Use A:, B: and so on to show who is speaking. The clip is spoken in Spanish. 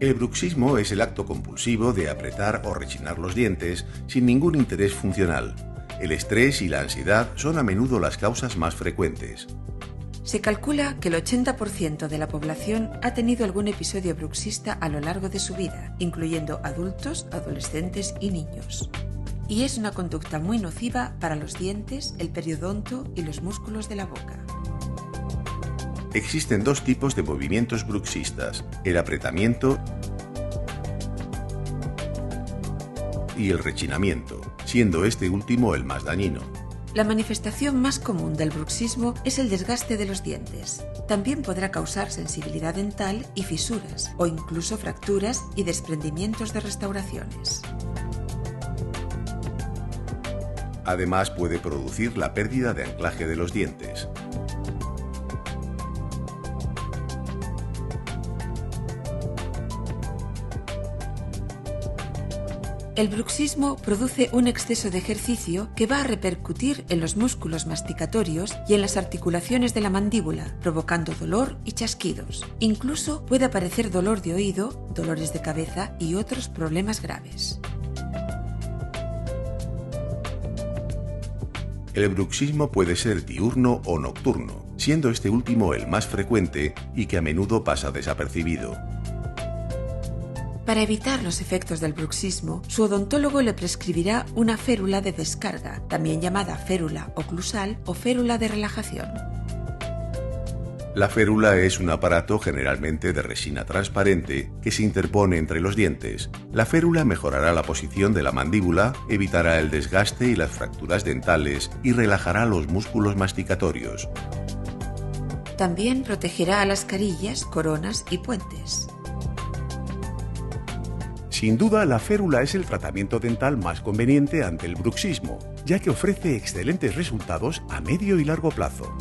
A: El bruxismo es el acto compulsivo de apretar o rechinar los dientes sin ningún interés funcional. El estrés y la ansiedad son a menudo las causas más frecuentes.
B: Se calcula que el 80% de la población ha tenido algún episodio bruxista a lo largo de su vida, incluyendo adultos, adolescentes y niños. Y es una conducta muy nociva para los dientes, el periodonto y los músculos de la boca.
A: Existen dos tipos de movimientos bruxistas: el apretamiento y el rechinamiento, siendo este último el más dañino.
B: La manifestación más común del bruxismo es el desgaste de los dientes. También podrá causar sensibilidad dental y fisuras, o incluso fracturas y desprendimientos de restauraciones.
A: Además, puede producir la pérdida de anclaje de los dientes.
B: El bruxismo produce un exceso de ejercicio que va a repercutir en los músculos masticatorios y en las articulaciones de la mandíbula, provocando dolor y chasquidos. Incluso puede aparecer dolor de oído, dolores de cabeza y otros problemas graves.
A: El bruxismo puede ser diurno o nocturno, siendo este último el más frecuente y que a menudo pasa desapercibido.
B: Para evitar los efectos del bruxismo, su odontólogo le prescribirá una férula de descarga, también llamada férula oclusal o férula de relajación.
A: La férula es un aparato generalmente de resina transparente que se interpone entre los dientes. La férula mejorará la posición de la mandíbula, evitará el desgaste y las fracturas dentales y relajará los músculos masticatorios.
B: También protegerá a las carillas, coronas y puentes.
C: Sin duda, la férula es el tratamiento dental más conveniente ante el bruxismo, ya que ofrece excelentes resultados a medio y largo plazo.